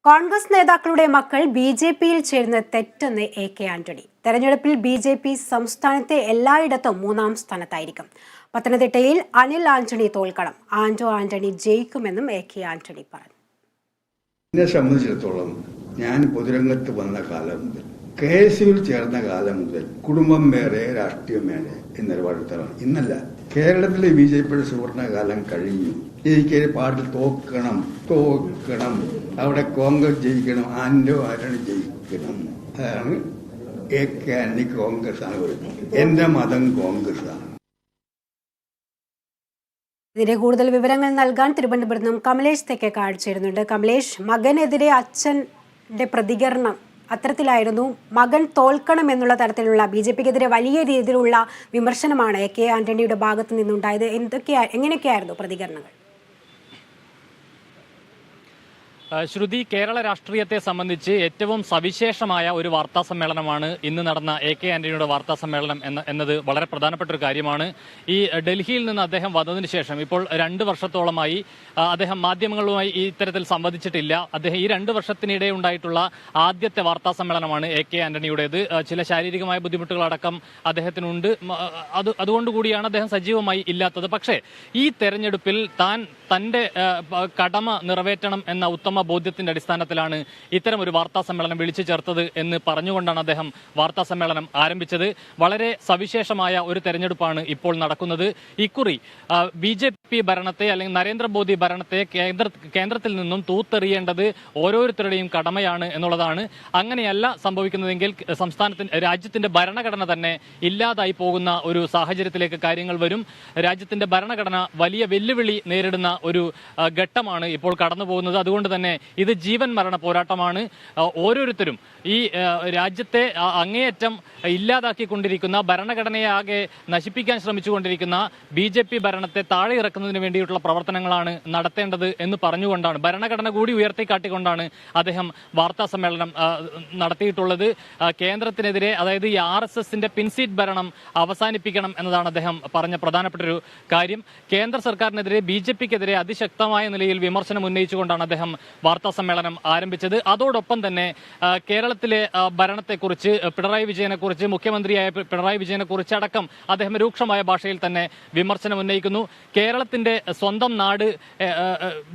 കോൺഗ്രസ് നേതാക്കളുടെ മക്കൾ ബി.ജെ.പിയിൽ ചേരുന്നത് തെറ്റെന്ന് എ.കെ. ആന്റണി. തെരഞ്ഞെടുപ്പിൽ ബി.ജെ.പി സംസ്ഥാനത്തെ എല്ലായിടത്തും 3-ാം സ്ഥാനത്തായിരിക്കും. പത്തനംതിട്ടയിൽ അനിൽ ആന്റണി തോൽക്കണം, ആന്റണി ജയിക്കുമെന്നും എ.കെ. ആന്റണി പറഞ്ഞു. എന്നെ സംബന്ധിച്ചിടത്തോളം ഞാൻ പൊതുരംഗത്ത് വന്ന കാലം മുതൽ, കെ.എസ്.യുവിൽ ചേർന്ന കാലം മുതൽ കുടുംബം വേറെ രാഷ്ട്രീയം വേറെ എന്ന നിലപാടെടുത്താണ്. ഇന്നല്ല, കേരളത്തിലെ ബി.ജെ.പിയുടെ സുവർണകാലം കഴിഞ്ഞു. എനിക്ക് പാട്ടിൽ തോക്കണം, അവിടെ കോൺഗ്രസ് ജയിക്കണം, ആന്റണി ജയിക്കണം. അതാണ് എ.കെ. ആന്റണി കോൺഗ്രസ് ആണ് പറയുന്നത്. എന്റെ മതം കോൺഗ്രസ് ആണ്. ഇതിന്റെ കൂടുതൽ വിവരങ്ങൾ നൽകാൻ തിരുവനന്തപുരത്ത് നിന്നും കമലേഷ് തെക്കേക്കാട് ചേരുന്നുണ്ട്. കമലേഷ്, മകനെതിരെ അച്ഛന്റെ പ്രതികരണം അത്തരത്തിലായിരുന്നു. മകൻ തോൽക്കണം എന്നുള്ള തരത്തിലുള്ള ബി.ജെ.പിക്കെതിരെ വലിയ രീതിയിലുള്ള വിമർശനമാണ് എ.കെ. ആന്റണിയുടെ ഭാഗത്ത് നിന്നുണ്ടായത്. എങ്ങനെയൊക്കെയായിരുന്നു പ്രതികരണങ്ങൾ? ശ്രുതി, കേരള രാഷ്ട്രീയത്തെ സംബന്ധിച്ച് ഏറ്റവും സവിശേഷമായ ഒരു വാർത്താ സമ്മേളനമാണ് ഇന്ന് നടന്ന എ.കെ. ആന്റണിയുടെ വാർത്താ സമ്മേളനം എന്നത് വളരെ പ്രധാനപ്പെട്ട ഒരു കാര്യമാണ്. ഈ ഡൽഹിയിൽ നിന്ന് അദ്ദേഹം വന്നതിന് ശേഷം ഇപ്പോൾ 2 വർഷത്തോളമായി അദ്ദേഹം മാധ്യമങ്ങളുമായി ഇത്തരത്തിൽ സംവദിച്ചിട്ടില്ല. അദ്ദേഹം ഈ 2 വർഷത്തിനിടെ ഉണ്ടായിട്ടുള്ള ആദ്യത്തെ വാർത്താ സമ്മേളനമാണ് എ.കെ. ആന്റണിയുടേത്. ചില ശാരീരികമായ ബുദ്ധിമുട്ടുകളടക്കം അദ്ദേഹത്തിനുണ്ട്. അതുകൊണ്ടുകൂടിയാണ് അദ്ദേഹം സജീവമായി ഇല്ലാത്തത്. പക്ഷേ ഈ തെരഞ്ഞെടുപ്പിൽ തന്റെ കടമ നിറവേറ്റണം എന്ന ഉത്തമ ബോധ്യത്തിന്റെ അടിസ്ഥാനത്തിലാണ് ഇത്തരം ഒരു വാർത്താ സമ്മേളനം വിളിച്ചു ചേർത്തത് എന്ന് പറഞ്ഞുകൊണ്ടാണ് അദ്ദേഹം വാർത്താ സമ്മേളനം ആരംഭിച്ചത്. വളരെ സവിശേഷമായ ഒരു തെരഞ്ഞെടുപ്പാണ് ഇപ്പോൾ നടക്കുന്നത്. ഇക്കുറി ബി.ജെ.പി ഭരണത്തെ അല്ലെങ്കിൽ നരേന്ദ്രമോദി ഭരണത്തെ കേന്ദ്രത്തിൽ നിന്നും തൂത്തെറിയേണ്ടത് ഓരോരുത്തരുടെയും കടമയാണ് എന്നുള്ളതാണ്. അങ്ങനെയല്ല സംഭവിക്കുന്നതെങ്കിൽ രാജ്യത്തിന്റെ ഭരണഘടന തന്നെ ഇല്ലാതായി പോകുന്ന ഒരു സാഹചര്യത്തിലേക്ക് കാര്യങ്ങൾ വരും. രാജ്യത്തിന്റെ ഭരണഘടന വലിയ വെല്ലുവിളി നേരിടുന്ന ഒരു ഘട്ടമാണ് ഇപ്പോൾ കടന്നു പോകുന്നത്. അതുകൊണ്ട് തന്നെ ഇത് ജീവൻ മരണ പോരാട്ടമാണ്. ഓരോരുത്തരും ഈ രാജ്യത്തെ അങ്ങേയറ്റം ഇല്ലാതാക്കിക്കൊണ്ടിരിക്കുന്ന, ഭരണഘടനയെ ആകെ നശിപ്പിക്കാൻ ശ്രമിച്ചുകൊണ്ടിരിക്കുന്ന ബി.ജെ.പി ഭരണത്തെ താഴെ ഇറക്കുന്നതിന് വേണ്ടിയിട്ടുള്ള പ്രവർത്തനങ്ങളാണ് നടത്തേണ്ടത് എന്ന് പറഞ്ഞുകൊണ്ടാണ്, ഭരണഘടന കൂടി ഉയർത്തിക്കാട്ടിക്കൊണ്ടാണ് അദ്ദേഹം വാർത്താ സമ്മേളനം നടത്തിയിട്ടുള്ളത്. കേന്ദ്രത്തിനെതിരെ, അതായത് ഈ RSSന്റെ പിൻസീറ്റ് ഭരണം അവസാനിപ്പിക്കണം എന്നതാണ് അദ്ദേഹം പറഞ്ഞ പ്രധാനപ്പെട്ട ഒരു കാര്യം. കേന്ദ്ര സർക്കാരിനെതിരെ ബി.ജെ.പിക്കെതിരെ അതിശക്തമായ നിലയിൽ വിമർശനം ഉന്നയിച്ചുകൊണ്ടാണ് അദ്ദേഹം വാർത്താ സമ്മേളനം ആരംഭിച്ചത്. അതോടൊപ്പം തന്നെ കേരളത്തിലെ ഭരണത്തെക്കുറിച്ച്, പിണറായി വിജയനെക്കുറിച്ച്, മുഖ്യമന്ത്രിയായ പിണറായി വിജയനെക്കുറിച്ച് അടക്കം അദ്ദേഹം രൂക്ഷമായ ഭാഷയിൽ തന്നെ വിമർശനം ഉന്നയിക്കുന്നു. കേരളത്തിന്റെ സ്വന്തം നാട്,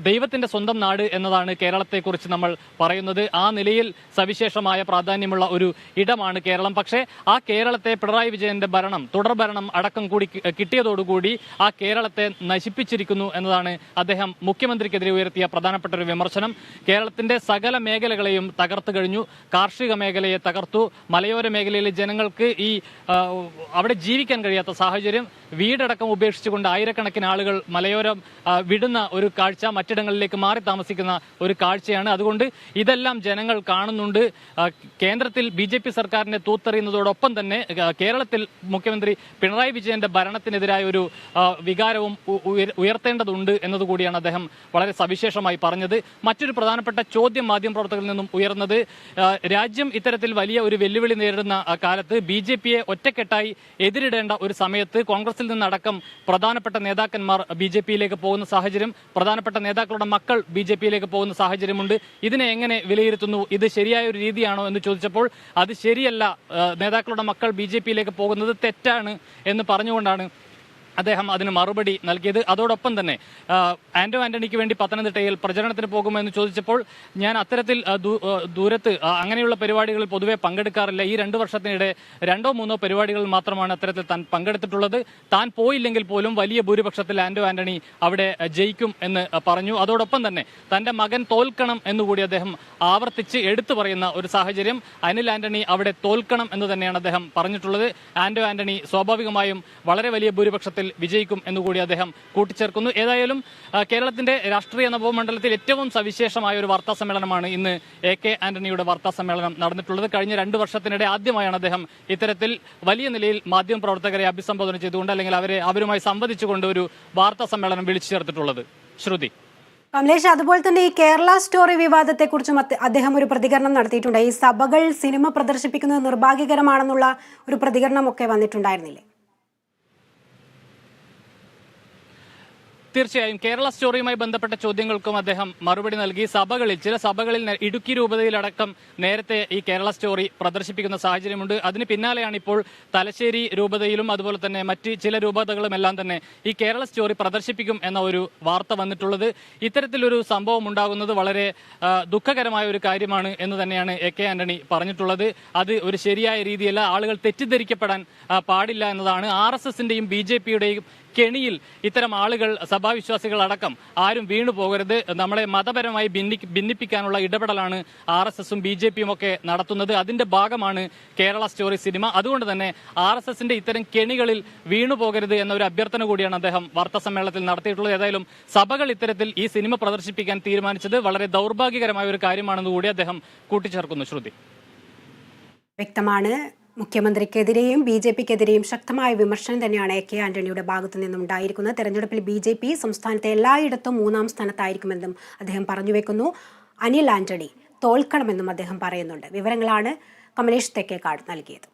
ദൈവത്തിന്റെ സ്വന്തം നാട് എന്നതാണ് കേരളത്തെക്കുറിച്ച് നമ്മൾ പറയുന്നത്. ആ നിലയിൽ സവിശേഷമായ പ്രാധാന്യമുള്ള ഒരു ഇടമാണ് കേരളം. പക്ഷേ ആ കേരളത്തെ പിണറായി വിജയന്റെ ഭരണം, തുടർഭരണം അടക്കം കൂടി കിട്ടിയതോടുകൂടി ആ കേരളത്തെ നശിപ്പിച്ചിരിക്കുന്നു എന്നതാണ് അദ്ദേഹം മുഖ്യമന്ത്രിക്കെതിരെ ഉയർത്തിയ പ്രധാനപ്പെട്ട ഒരു വിമർശനം. കേരളത്തിന്റെ സകല മേഖലകളെയും തകർത്തു കഴിഞ്ഞു. കാർഷിക മേഖലയെ തകർത്തു. മലയോര മേഖലയിലെ ജനങ്ങൾക്ക് അവിടെ ജീവിക്കാൻ കഴിയാത്ത സാഹചര്യം, വീടടക്കം ഉപേക്ഷിച്ചുകൊണ്ട് ആയിരക്കണക്കിന് ആളുകൾ മലയോരം വിടുന്ന ഒരു കാഴ്ച, മറ്റിടങ്ങളിലേക്ക് മാറി താമസിക്കുന്ന ഒരു കാഴ്ചയാണ്. അതുകൊണ്ട് ഇതെല്ലാം ജനങ്ങൾ കാണുന്നുണ്ട്. കേന്ദ്രത്തിൽ ബി.ജെ.പി സർക്കാരിനെ തൂത്തെറിയുന്നതോടൊപ്പം തന്നെ കേരളത്തിൽ മുഖ്യമന്ത്രി പിണറായി വിജയന്റെ ഭരണത്തിനെതിരായ ഒരു വികാരവും ഉയർത്തേണ്ടതുണ്ട് എന്നതുകൂടിയാണ് അദ്ദേഹം വളരെ സവിശേഷമായി പറഞ്ഞത്. മറ്റൊരു പ്രധാനപ്പെട്ട ചോദ്യം മാധ്യമപ്രവർത്തകരിൽ നിന്നും ഉയർന്നത്, രാജ്യം ഇത്തരത്തിൽ വലിയ ഒരു വെല്ലുവിളി നേരിടുന്ന കാലത്ത് ബി.ജെ.പിയെ ഒറ്റക്കെട്ടായി എതിരിടേണ്ട ഒരു സമയത്ത് കോൺഗ്രസിൽ നിന്നടക്കം പ്രധാനപ്പെട്ട നേതാക്കന്മാർ ബി.ജെ.പിയിലേക്ക് പോകുന്ന സാഹചര്യം, പ്രധാനപ്പെട്ട നേതാക്കളുടെ മക്കൾ ബി.ജെ.പിയിലേക്ക് പോകുന്ന സാഹചര്യമുണ്ട്. ഇതിനെ എങ്ങനെ വിലയിരുത്തുന്നു? ഇത് ശരിയായ ഒരു രീതിയാണോ എന്ന് ചോദിച്ചപ്പോൾ അത് ശരിയല്ല, നേതാക്കളുടെ മക്കൾ ബി.ജെ.പിയിലേക്ക് പോകുന്നത് തെറ്റാണ് എന്ന് പറഞ്ഞുകൊണ്ടാണ് അദ്ദേഹം അതിന് മറുപടി നൽകിയത്. അതോടൊപ്പം തന്നെ ആന്റണിക്ക് വേണ്ടി പത്തനംതിട്ടയിൽ പ്രചരണത്തിന് പോകുമെന്ന് ചോദിച്ചപ്പോൾ ഞാൻ അത്തരത്തിൽ ദൂരത്ത് അങ്ങനെയുള്ള പരിപാടികളിൽ പൊതുവെ പങ്കെടുക്കാറില്ല. ഈ 2 വർഷത്തിനിടെ 2-3 പരിപാടികളിൽ മാത്രമാണ് അത്തരത്തിൽ താൻ പങ്കെടുത്തിട്ടുള്ളത്. താൻ പോയില്ലെങ്കിൽ പോലും വലിയ ഭൂരിപക്ഷത്തിൽ ആന്റണി അവിടെ ജയിക്കും എന്ന് പറഞ്ഞു. അതോടൊപ്പം തന്നെ തന്റെ മകൻ തോൽക്കണം എന്നുകൂടി അദ്ദേഹം ആവർത്തിച്ച് എടുത്തു പറയുന്ന ഒരു സാഹചര്യം. അനിൽ ആന്റണി അവിടെ തോൽക്കണം എന്ന് തന്നെയാണ് അദ്ദേഹം പറഞ്ഞിട്ടുള്ളത്. ആന്റണി സ്വാഭാവികമായും വളരെ വലിയ ഭൂരിപക്ഷത്തിൽ വിജയിക്കും എന്നുകൂടി അദ്ദേഹം കൂട്ടിച്ചേർക്കുന്നു. ഏതായാലും കേരളത്തിന്റെ രാഷ്ട്രീയ നവമണ്ഡലത്തിൽ ഏറ്റവും സവിശേഷമായ ഒരു വാർത്താ സമ്മേളനമാണ് ഇന്ന് എ.കെ. ആന്റണിയുടെ വാർത്താ സമ്മേളനം നടന്നിട്ടുള്ളത്. കഴിഞ്ഞ 2 വർഷത്തിനിടെ ആദ്യമായാണ് അദ്ദേഹം ഇത്തരത്തിൽ വലിയ നിലയിൽ മാധ്യമപ്രവർത്തകരെ അഭിസംബോധന ചെയ്തുകൊണ്ട്, അല്ലെങ്കിൽ അവരുമായി സംവദിച്ചുകൊണ്ട് ഒരു വാർത്താ സമ്മേളനം വിളിച്ചു ചേർത്തിട്ടുള്ളത്. ശ്രുതി. കമലേഷ്, അതുപോലെ തന്നെ ഈ കേരള സ്റ്റോറി വിവാദത്തെക്കുറിച്ചും അദ്ദേഹം ഒരു പ്രതികരണം നടത്തിയിട്ടുണ്ട്. ഈ സഭകൾ സിനിമ പ്രദർശിപ്പിക്കുന്നത് നിർഭാഗ്യകരമാണെന്നുള്ള ഒരു പ്രതികരണമൊക്കെ വന്നിട്ടുണ്ടായിരുന്നില്ലേ? തീർച്ചയായും കേരള സ്റ്റോറിയുമായി ബന്ധപ്പെട്ട ചോദ്യങ്ങൾക്കും അദ്ദേഹം മറുപടി നൽകി. ചില സഭകളിൽ ഇടുക്കി രൂപതയിലടക്കം നേരത്തെ ഈ കേരള സ്റ്റോറി പ്രദർശിപ്പിക്കുന്ന സാഹചര്യമുണ്ട്. അതിന് പിന്നാലെയാണ് ഇപ്പോൾ തലശ്ശേരി രൂപതയിലും അതുപോലെ തന്നെ മറ്റ് ചില രൂപതകളും എല്ലാം തന്നെ ഈ കേരള സ്റ്റോറി പ്രദർശിപ്പിക്കും എന്ന ഒരു വാർത്ത വന്നിട്ടുള്ളത്. ഇത്തരത്തിലൊരു സംഭവം ഉണ്ടാകുന്നത് വളരെ ദുഃഖകരമായ ഒരു കാര്യമാണ് എന്ന് തന്നെയാണ് AK ആന്റണി പറഞ്ഞിട്ടുള്ളത്. അത് ഒരു ശരിയായ രീതിയല്ല, ആളുകൾ തെറ്റിദ്ധരിക്കപ്പെടാൻ പാടില്ല എന്നതാണ്. RSSന്റെയും BJPയുടെയും കെണിയിൽ ഇത്തരം ആളുകൾ, സഭാവിശ്വാസികൾ അടക്കം ആരും വീണു പോകരുത്. നമ്മളെ മതപരമായി ഭിന്നിപ്പിക്കാനുള്ള ഇടപെടലാണ് RSSും BJPയും ഒക്കെ നടത്തുന്നത്. അതിന്റെ ഭാഗമാണ് കേരള സ്റ്റോറി സിനിമ. അതുകൊണ്ട് തന്നെ RSSന്റെ ഇത്തരം കെണികളിൽ വീണു പോകരുത് എന്ന ഒരു അഭ്യർത്ഥന കൂടിയാണ് അദ്ദേഹം വാർത്താ സമ്മേളനത്തിൽ നടത്തിയിട്ടുള്ളത്. ഏതായാലും സഭകൾ ഇത്തരത്തിൽ ഈ സിനിമ പ്രദർശിപ്പിക്കാൻ തീരുമാനിച്ചത് വളരെ ദൗർഭാഗ്യകരമായ ഒരു കാര്യമാണെന്ന് കൂടി അദ്ദേഹം കൂട്ടിച്ചേർക്കുന്നു. ശ്രുതി, വ്യക്തമാണ്. മുഖ്യമന്ത്രിക്കെതിരെയും BJPക്കെതിരെയും ശക്തമായ വിമർശനം തന്നെയാണ് AK ആന്റണിയുടെ ഭാഗത്തു നിന്നും ഉണ്ടായിരിക്കുന്നത്. തെരഞ്ഞെടുപ്പിൽ BJP സംസ്ഥാനത്തെ എല്ലായിടത്തും 3-ാം സ്ഥാനത്തായിരിക്കുമെന്നും അദ്ദേഹം പറഞ്ഞു വെക്കുന്നു. അനിൽ ആന്റണി തോൽക്കണമെന്നും അദ്ദേഹം പറയുന്നുണ്ട്. വിവരങ്ങളാണ് കമലേഷ് തെക്കേക്കാട് നൽകിയത്.